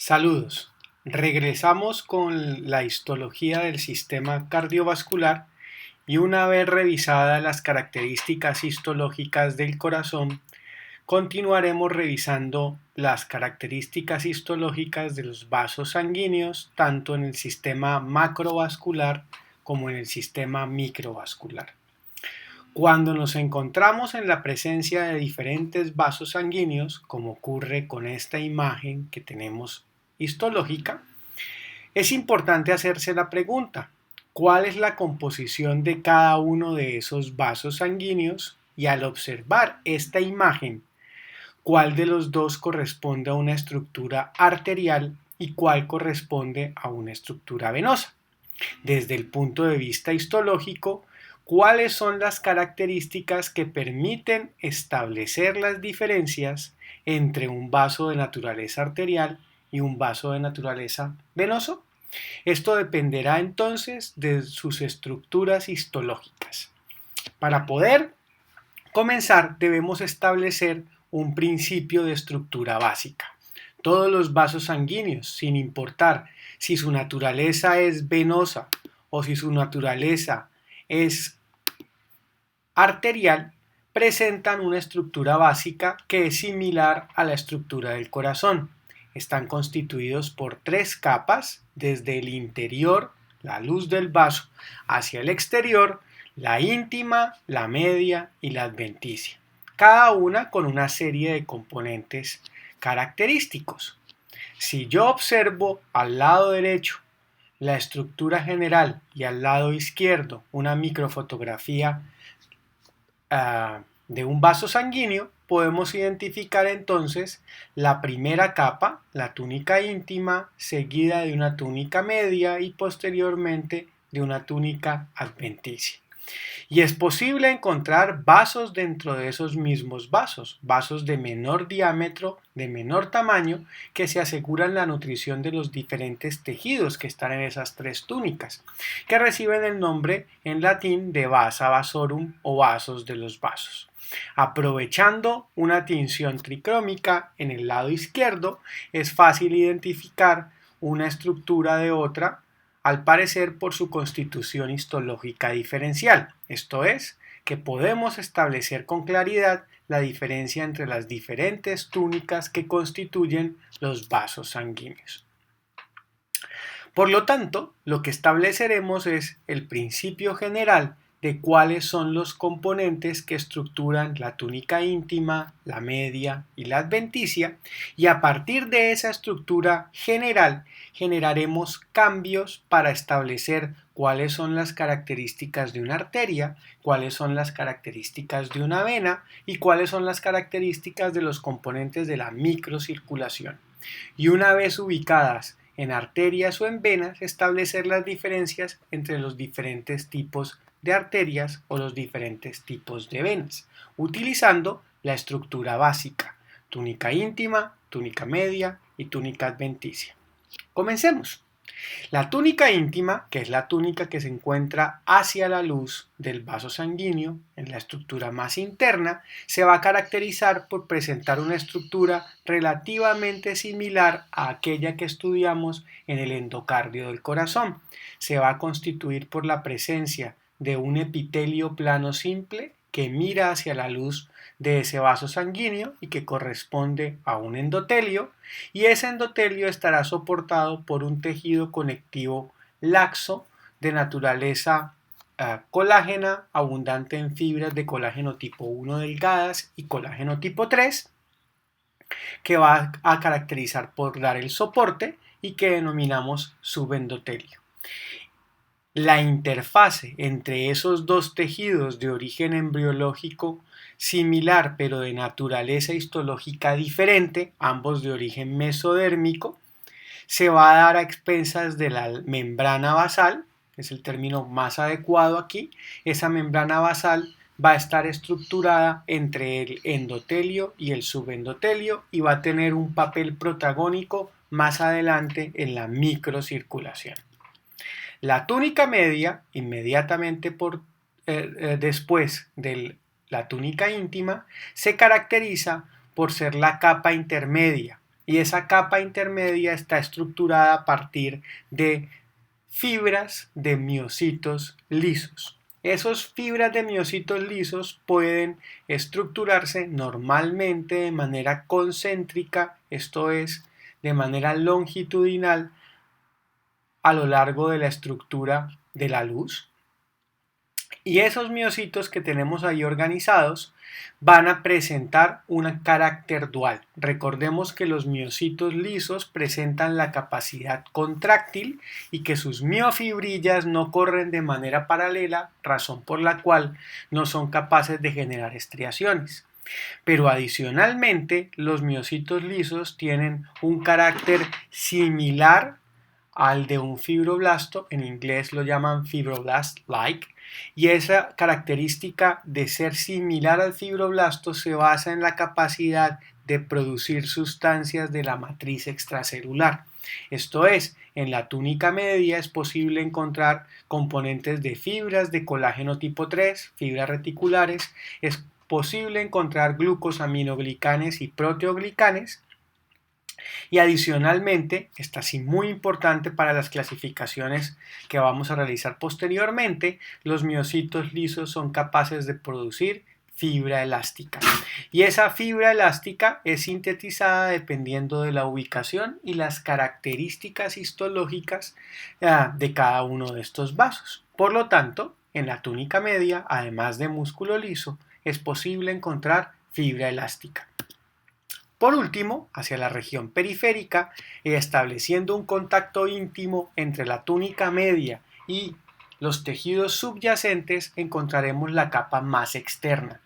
Saludos. Regresamos con la histología del sistema cardiovascular y una vez revisadas las características histológicas del corazón, continuaremos revisando las características histológicas de los vasos sanguíneos tanto en el sistema macrovascular como en el sistema microvascular. Cuando nos encontramos en la presencia de diferentes vasos sanguíneos, como ocurre con esta imagen que tenemos histológica, es importante hacerse la pregunta: ¿cuál es la composición de cada uno de esos vasos sanguíneos? Y al observar esta imagen, ¿cuál de los dos corresponde a una estructura arterial y cuál corresponde a una estructura venosa? Desde el punto de vista histológico, ¿cuáles son las características que permiten establecer las diferencias entre un vaso de naturaleza arterial y un vaso de naturaleza venoso? Esto dependerá entonces de sus estructuras histológicas. Para poder comenzar, debemos establecer un principio de estructura básica. Todos los vasos sanguíneos, sin importar si su naturaleza es venosa o si su naturaleza es arterial, presentan una estructura básica que es similar a la estructura del corazón. Están constituidos por tres capas: desde el interior, la luz del vaso, hacia el exterior, la íntima, la media y la adventicia, cada una con una serie de componentes característicos. Si yo observo al lado derecho la estructura general y al lado izquierdo una microfotografía de un vaso sanguíneo, podemos identificar entonces la primera capa, la túnica íntima, seguida de una túnica media y posteriormente de una túnica adventicia. Y es posible encontrar vasos dentro de esos mismos vasos, vasos de menor diámetro, de menor tamaño, que se aseguran la nutrición de los diferentes tejidos que están en esas tres túnicas, que reciben el nombre en latín de vasa vasorum o vasos de los vasos. Aprovechando una tinción tricrómica en el lado izquierdo, es fácil identificar una estructura de otra, al parecer por su constitución histológica diferencial, esto es, que podemos establecer con claridad la diferencia entre las diferentes túnicas que constituyen los vasos sanguíneos. Por lo tanto, lo que estableceremos es el principio general de cuáles son los componentes que estructuran la túnica íntima, la media y la adventicia, y a partir de esa estructura general generaremos cambios para establecer cuáles son las características de una arteria, cuáles son las características de una vena y cuáles son las características de los componentes de la microcirculación. Y una vez ubicadas en arterias o en venas, establecer las diferencias entre los diferentes tipos de arterias o los diferentes tipos de venas, utilizando la estructura básica: túnica íntima, túnica media y túnica adventicia. Comencemos. La túnica íntima, que es la túnica que se encuentra hacia la luz del vaso sanguíneo, en la estructura más interna, se va a caracterizar por presentar una estructura relativamente similar a aquella que estudiamos en el endocardio del corazón. Se va a constituir por la presencia de un epitelio plano simple que mira hacia la luz de ese vaso sanguíneo y que corresponde a un endotelio, y ese endotelio estará soportado por un tejido conectivo laxo de naturaleza colágena, abundante en fibras de colágeno tipo 1 delgadas y colágeno tipo 3, que va a caracterizar por dar el soporte y que denominamos subendotelio. La interfase entre esos dos tejidos de origen embriológico similar pero de naturaleza histológica diferente, ambos de origen mesodérmico, se va a dar a expensas de la membrana basal, que es el término más adecuado aquí. Esa membrana basal va a estar estructurada entre el endotelio y el subendotelio y va a tener un papel protagónico más adelante en la microcirculación. La túnica media, inmediatamente después de la túnica íntima, se caracteriza por ser la capa intermedia y esa capa intermedia está estructurada a partir de fibras de miocitos lisos. Esas fibras de miocitos lisos pueden estructurarse normalmente de manera concéntrica, esto es, de manera longitudinal a lo largo de la estructura de la luz. Y esos miocitos que tenemos ahí organizados van a presentar un carácter dual. Recordemos que los miocitos lisos presentan la capacidad contráctil y que sus miofibrillas no corren de manera paralela, razón por la cual no son capaces de generar estriaciones. Pero adicionalmente, los miocitos lisos tienen un carácter similar al de un fibroblasto, en inglés lo llaman fibroblast-like, y esa característica de ser similar al fibroblasto se basa en la capacidad de producir sustancias de la matriz extracelular. Esto es, en la túnica media es posible encontrar componentes de fibras de colágeno tipo 3, fibras reticulares, es posible encontrar glucosaminoglicanes y proteoglicanes. Y adicionalmente, esta sí muy importante para las clasificaciones que vamos a realizar posteriormente, los miocitos lisos son capaces de producir fibra elástica. Y esa fibra elástica es sintetizada dependiendo de la ubicación y las características histológicas de cada uno de estos vasos. Por lo tanto, en la túnica media, además de músculo liso, es posible encontrar fibra elástica. Por último, hacia la región periférica, estableciendo un contacto íntimo entre la túnica media y los tejidos subyacentes, encontraremos la capa más externa,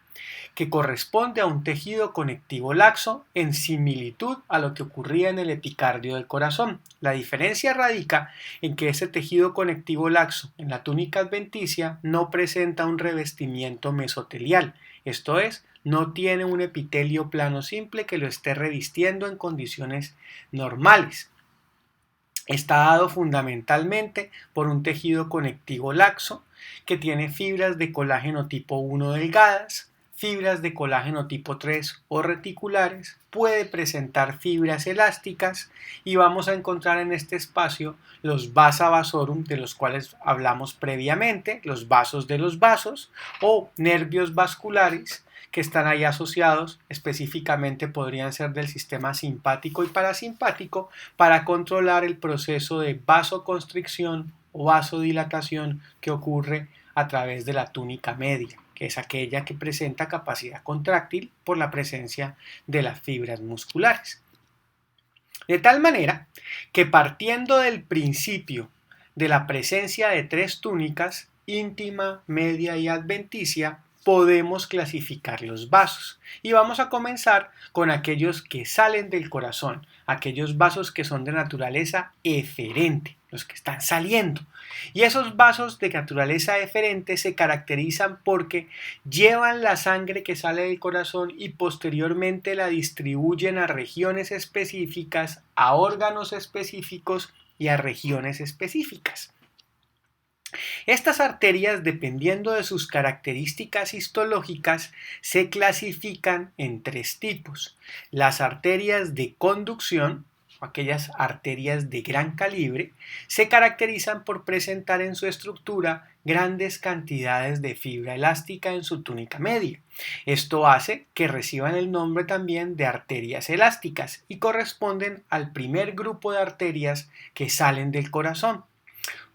que corresponde a un tejido conectivo laxo en similitud a lo que ocurría en el epicardio del corazón. La diferencia radica en que ese tejido conectivo laxo en la túnica adventicia no presenta un revestimiento mesotelial, esto es, no tiene un epitelio plano simple que lo esté revistiendo en condiciones normales. Está dado fundamentalmente por un tejido conectivo laxo que tiene fibras de colágeno tipo 1 delgadas, fibras de colágeno tipo 3 o reticulares, puede presentar fibras elásticas y vamos a encontrar en este espacio los vasa vasorum de los cuales hablamos previamente, los vasos de los vasos o nervios vasculares que están ahí asociados, específicamente podrían ser del sistema simpático y parasimpático, para controlar el proceso de vasoconstricción o vasodilatación que ocurre a través de la túnica media, que es aquella que presenta capacidad contráctil por la presencia de las fibras musculares. De tal manera que partiendo del principio de la presencia de tres túnicas, íntima, media y adventicia, podemos clasificar los vasos y vamos a comenzar con aquellos que salen del corazón, aquellos vasos que son de naturaleza eferente, los que están saliendo. Y esos vasos de naturaleza eferente se caracterizan porque llevan la sangre que sale del corazón y posteriormente la distribuyen a regiones específicas, a órganos específicos y a regiones específicas. Estas arterias, dependiendo de sus características histológicas, se clasifican en tres tipos. Las arterias de conducción, aquellas arterias de gran calibre, se caracterizan por presentar en su estructura grandes cantidades de fibra elástica en su túnica media. Esto hace que reciban el nombre también de arterias elásticas y corresponden al primer grupo de arterias que salen del corazón.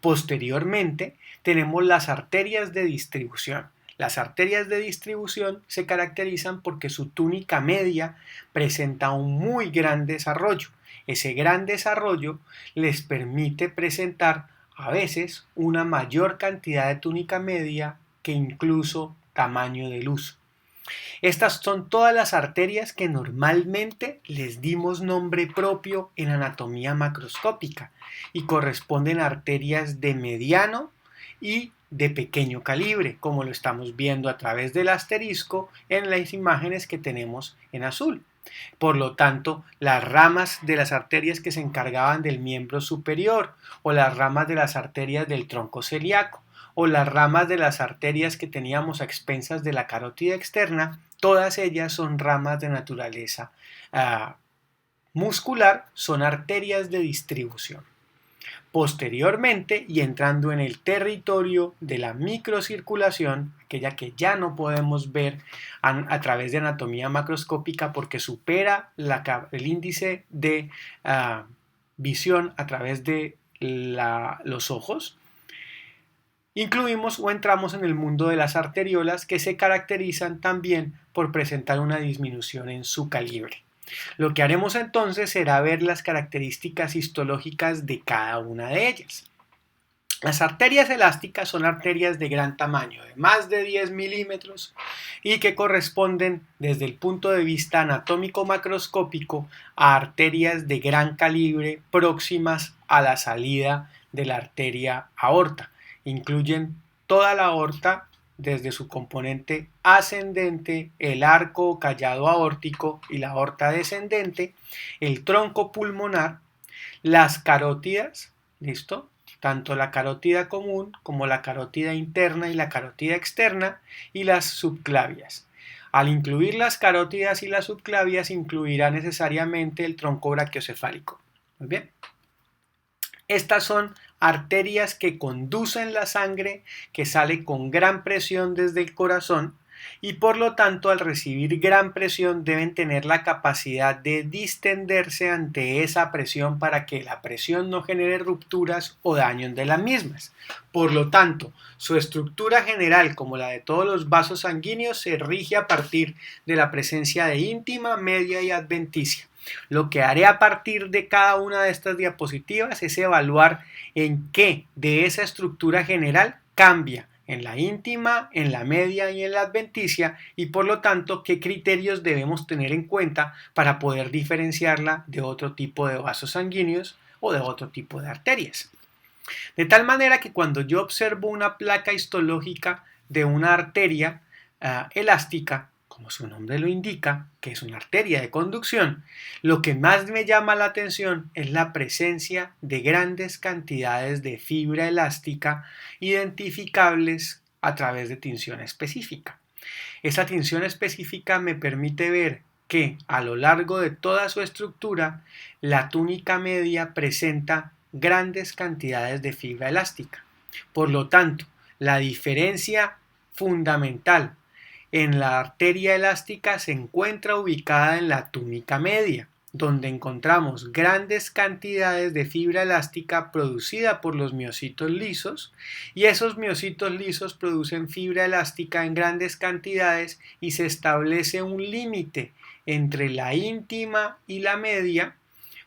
Posteriormente, tenemos las arterias de distribución. Las arterias de distribución se caracterizan porque su túnica media presenta un muy gran desarrollo. Ese gran desarrollo les permite presentar a veces una mayor cantidad de túnica media que incluso tamaño de luz. Estas son todas las arterias que normalmente les dimos nombre propio en anatomía macroscópica y corresponden a arterias de mediano y de pequeño calibre, como lo estamos viendo a través del asterisco en las imágenes que tenemos en azul. Por lo tanto, las ramas de las arterias que se encargaban del miembro superior o las ramas de las arterias del tronco celíaco o las ramas de las arterias que teníamos a expensas de la carótida externa, todas ellas son ramas de naturaleza muscular son arterias de distribución. Posteriormente, y entrando en el territorio de la microcirculación, aquella que ya no podemos ver a través de anatomía macroscópica porque supera el índice de visión a través de los ojos, incluimos o entramos en el mundo de las arteriolas, que se caracterizan también por presentar una disminución en su calibre. Lo que haremos entonces será ver las características histológicas de cada una de ellas. Las arterias elásticas son arterias de gran tamaño, de más de 10 milímetros, y que corresponden desde el punto de vista anatómico macroscópico a arterias de gran calibre próximas a la salida de la arteria aorta. Incluyen toda la aorta desde su componente ascendente, el arco o callado aórtico y la aorta descendente, el tronco pulmonar, las carótidas, ¿listo? Tanto la carótida común como la carótida interna y la carótida externa, y las subclavias. Al incluir las carótidas y las subclavias, incluirá necesariamente el tronco brachiocefálico. Muy bien. Estas son arterias que conducen la sangre, que sale con gran presión desde el corazón, y por lo tanto al recibir gran presión deben tener la capacidad de distenderse ante esa presión para que la presión no genere rupturas o daños de las mismas. Por lo tanto, su estructura general, como la de todos los vasos sanguíneos, se rige a partir de la presencia de íntima, media y adventicia. Lo que haré a partir de cada una de estas diapositivas es evaluar en qué de esa estructura general cambia en la íntima, en la media y en la adventicia, y por lo tanto qué criterios debemos tener en cuenta para poder diferenciarla de otro tipo de vasos sanguíneos o de otro tipo de arterias. De tal manera que cuando yo observo una placa histológica de una arteria elástica, como su nombre lo indica, que es una arteria de conducción, lo que más me llama la atención es la presencia de grandes cantidades de fibra elástica identificables a través de tinción específica. Esa tinción específica me permite ver que a lo largo de toda su estructura, la túnica media presenta grandes cantidades de fibra elástica. Por lo tanto, la diferencia fundamental en la arteria elástica se encuentra ubicada en la túnica media, donde encontramos grandes cantidades de fibra elástica producida por los miocitos lisos, y esos miocitos lisos producen fibra elástica en grandes cantidades y se establece un límite entre la íntima y la media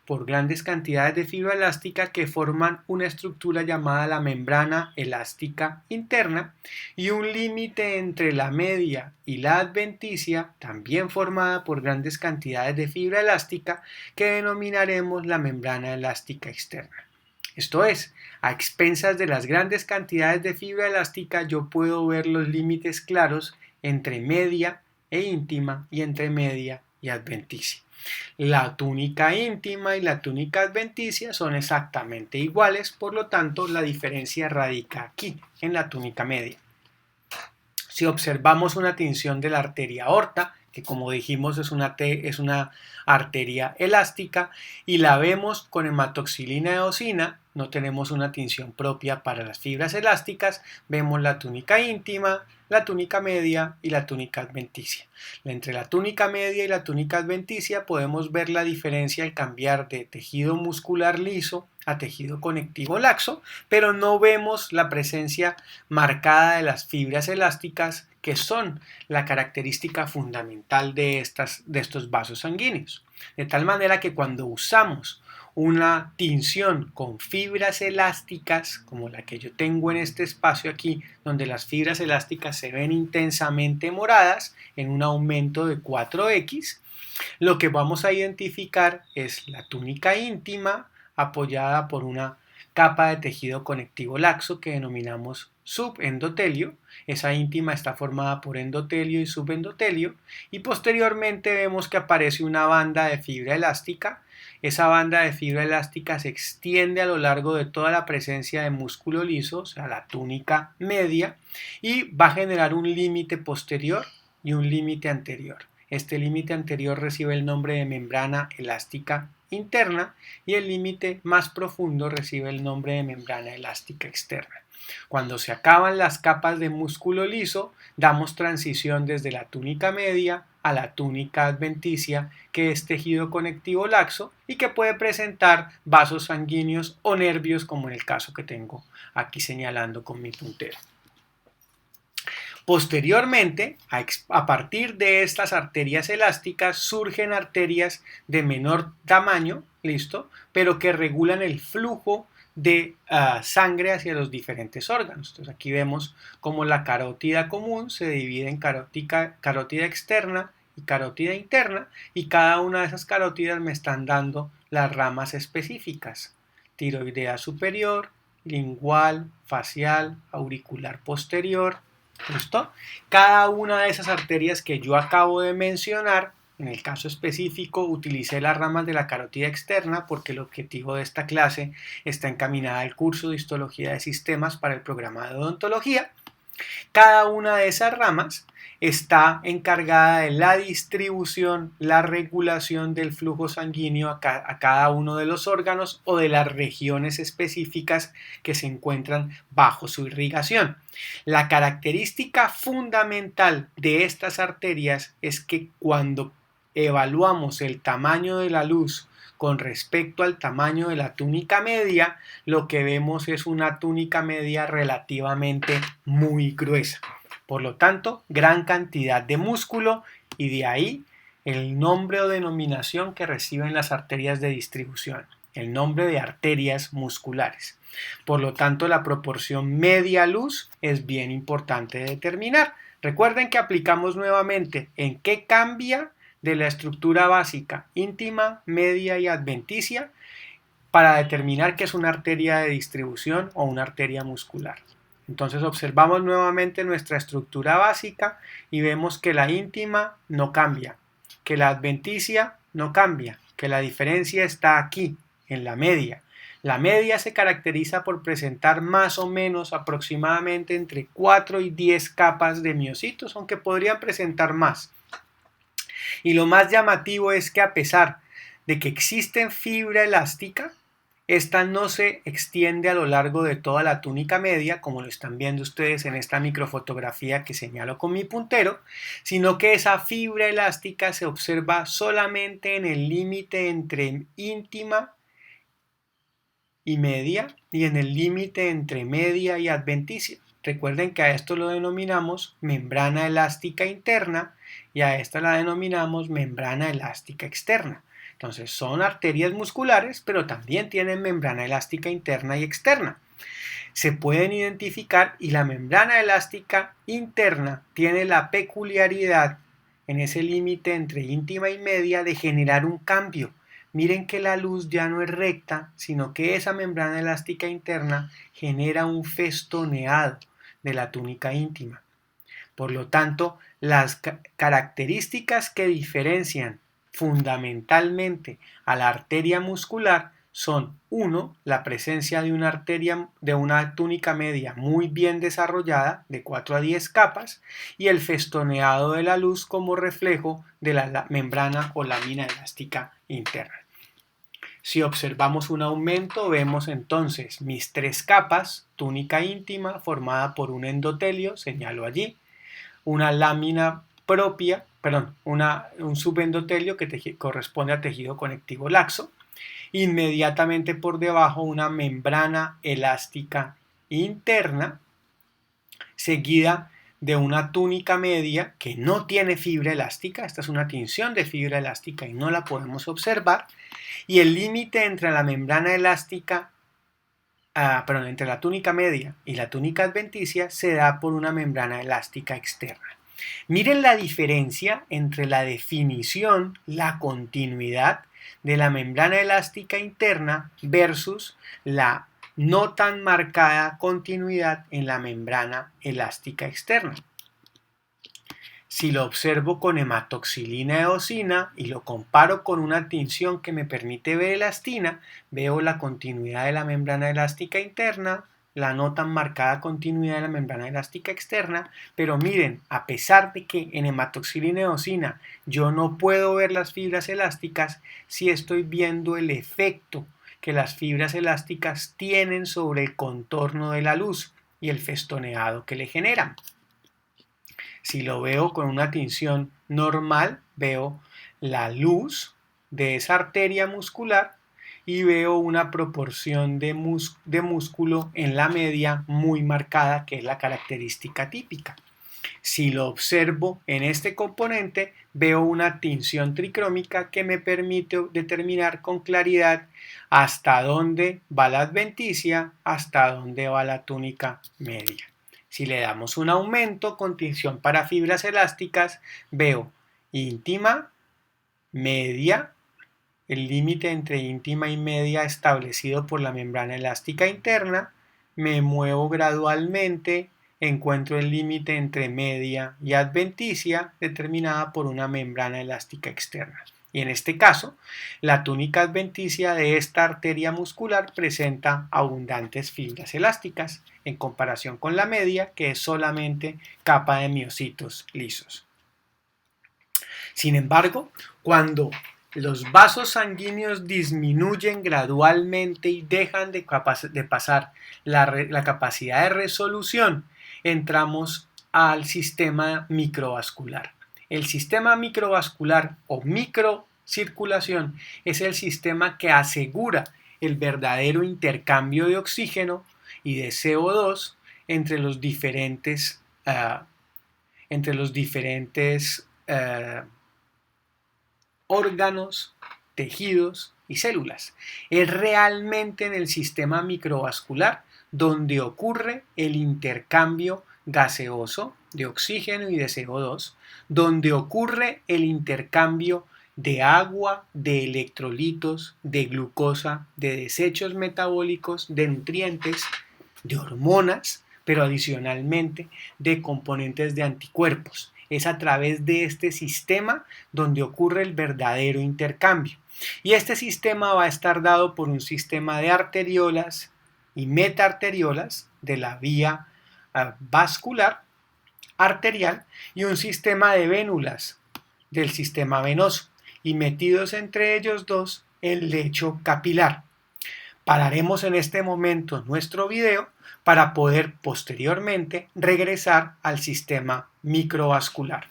por grandes cantidades de fibra elástica que forman una estructura llamada la membrana elástica interna, y un límite entre la media y la adventicia, también formada por grandes cantidades de fibra elástica, que denominaremos la membrana elástica externa. Esto es, a expensas de las grandes cantidades de fibra elástica, yo puedo ver los límites claros entre media e íntima y entre media y adventicia. La túnica íntima y la túnica adventicia son exactamente iguales, por lo tanto la diferencia radica aquí, en la túnica media. Si observamos una tinción de la arteria aorta, que como dijimos es una arteria elástica, y la vemos con hematoxilina eosina, no tenemos una tinción propia para las fibras elásticas, vemos la túnica íntima, la túnica media y la túnica adventicia. Entre la túnica media y la túnica adventicia podemos ver la diferencia al cambiar de tejido muscular liso a tejido conectivo laxo, pero no vemos la presencia marcada de las fibras elásticas, que son la característica fundamental de estos vasos sanguíneos. De tal manera que cuando usamos una tinción con fibras elásticas, como la que yo tengo en este espacio aquí, donde las fibras elásticas se ven intensamente moradas en un aumento de 4x, lo que vamos a identificar es la túnica íntima apoyada por una capa de tejido conectivo laxo que denominamos subendotelio. Esa íntima está formada por endotelio y subendotelio, y posteriormente vemos que aparece una banda de fibra elástica. Esa banda de fibra elástica se extiende a lo largo de toda la presencia de músculo liso, o sea, la túnica media, y va a generar un límite posterior y un límite anterior. Este límite anterior recibe el nombre de membrana elástica interna y el límite más profundo recibe el nombre de membrana elástica externa. Cuando se acaban las capas de músculo liso, damos transición desde la túnica media a la túnica adventicia, que es tejido conectivo laxo y que puede presentar vasos sanguíneos o nervios, como en el caso que tengo aquí señalando con mi puntero. Posteriormente, a partir de estas arterias elásticas, surgen arterias de menor tamaño, ¿listo? Pero que regulan el flujo de sangre hacia los diferentes órganos. Entonces aquí vemos cómo la carótida común se divide en carótida externa y carótida interna, y cada una de esas carótidas me están dando las ramas específicas: tiroidea superior, lingual, facial, auricular posterior. ¿Listo? Cada una de esas arterias que yo acabo de mencionar, en el caso específico utilicé las ramas de la carótida externa porque el objetivo de esta clase está encaminada al curso de histología de sistemas para el programa de odontología. Cada una de esas ramas está encargada de la distribución, la regulación del flujo sanguíneo a cada uno de los órganos o de las regiones específicas que se encuentran bajo su irrigación. La característica fundamental de estas arterias es que cuando evaluamos el tamaño de la luz con respecto al tamaño de la túnica media, lo que vemos es una túnica media relativamente muy gruesa. Por lo tanto, gran cantidad de músculo, y de ahí el nombre o denominación que reciben las arterias de distribución, el nombre de arterias musculares. Por lo tanto, la proporción media-luz es bien importante de determinar. Recuerden que aplicamos nuevamente en qué cambia de la estructura básica íntima, media y adventicia para determinar que es una arteria de distribución o una arteria muscular. Entonces observamos nuevamente nuestra estructura básica y vemos que la íntima no cambia, que la adventicia no cambia, que la diferencia está aquí, en la media. La media se caracteriza por presentar más o menos aproximadamente entre 4 y 10 capas de miocitos, aunque podrían presentar más. Y lo más llamativo es que a pesar de que existe fibra elástica, esta no se extiende a lo largo de toda la túnica media, como lo están viendo ustedes en esta microfotografía que señalo con mi puntero, sino que esa fibra elástica se observa solamente en el límite entre íntima y media y en el límite entre media y adventicia. Recuerden que a esto lo denominamos membrana elástica interna y a esta la denominamos membrana elástica externa. Entonces son arterias musculares, pero también tienen membrana elástica interna y externa. Se pueden identificar, y la membrana elástica interna tiene la peculiaridad en ese límite entre íntima y media de generar un cambio. Miren que la luz ya no es recta, sino que esa membrana elástica interna genera un festoneado de la túnica íntima. Por lo tanto, las características que diferencian fundamentalmente a la arteria muscular son: 1. La presencia de una túnica media muy bien desarrollada, de 4 a 10 capas, y el festoneado de la luz como reflejo de la membrana o lámina elástica interna. Si observamos un aumento, vemos entonces mis 3 capas: túnica íntima formada por un endotelio, señalo allí, una lámina propia, un subendotelio que corresponde a tejido conectivo laxo, inmediatamente por debajo una membrana elástica interna, seguida de una túnica media que no tiene fibra elástica. Esta es una tinción de fibra elástica y no la podemos observar, y el límite entre la membrana elástica entre la túnica media y la túnica adventicia se da por una membrana elástica externa. Miren la diferencia entre la definición, la continuidad de la membrana elástica interna versus la no tan marcada continuidad en la membrana elástica externa. Si lo observo con hematoxilina eosina y lo comparo con una tinción que me permite ver elastina, veo la continuidad de la membrana elástica interna, la no tan marcada continuidad de la membrana elástica externa, pero miren, a pesar de que en hematoxila y en eosina yo no puedo ver las fibras elásticas, sí estoy viendo el efecto que las fibras elásticas tienen sobre el contorno de la luz y el festoneado que le generan. Si lo veo con una tinción normal, veo la luz de esa arteria muscular y veo una proporción de músculo en la media muy marcada, que es la característica típica. Si lo observo en este componente, veo una tinción tricrómica que me permite determinar con claridad hasta dónde va la adventicia, hasta dónde va la túnica media. Si le damos un aumento con tinción para fibras elásticas, veo íntima, media, el límite entre íntima y media establecido por la membrana elástica interna, me muevo gradualmente, encuentro el límite entre media y adventicia determinada por una membrana elástica externa. Y en este caso, la túnica adventicia de esta arteria muscular presenta abundantes fibras elásticas en comparación con la media, que es solamente capa de miocitos lisos. Sin embargo, cuando los vasos sanguíneos disminuyen gradualmente y dejan de pasar la capacidad de resolución, entramos al sistema microvascular. El sistema microvascular o microcirculación es el sistema que asegura el verdadero intercambio de oxígeno y de CO2 entre los diferentes órganos, tejidos y células. Es realmente en el sistema microvascular donde ocurre el intercambio gaseoso de oxígeno y de CO2, donde ocurre el intercambio de agua, de electrolitos, de glucosa, de desechos metabólicos, de nutrientes, de hormonas, pero adicionalmente de componentes de anticuerpos. Es a través de este sistema donde ocurre el verdadero intercambio. Y este sistema va a estar dado por un sistema de arteriolas y metaarteriolas de la vía vascular arterial y un sistema de vénulas del sistema venoso, y metidos entre ellos dos el lecho capilar. Pararemos en este momento nuestro video para poder posteriormente regresar al sistema microvascular.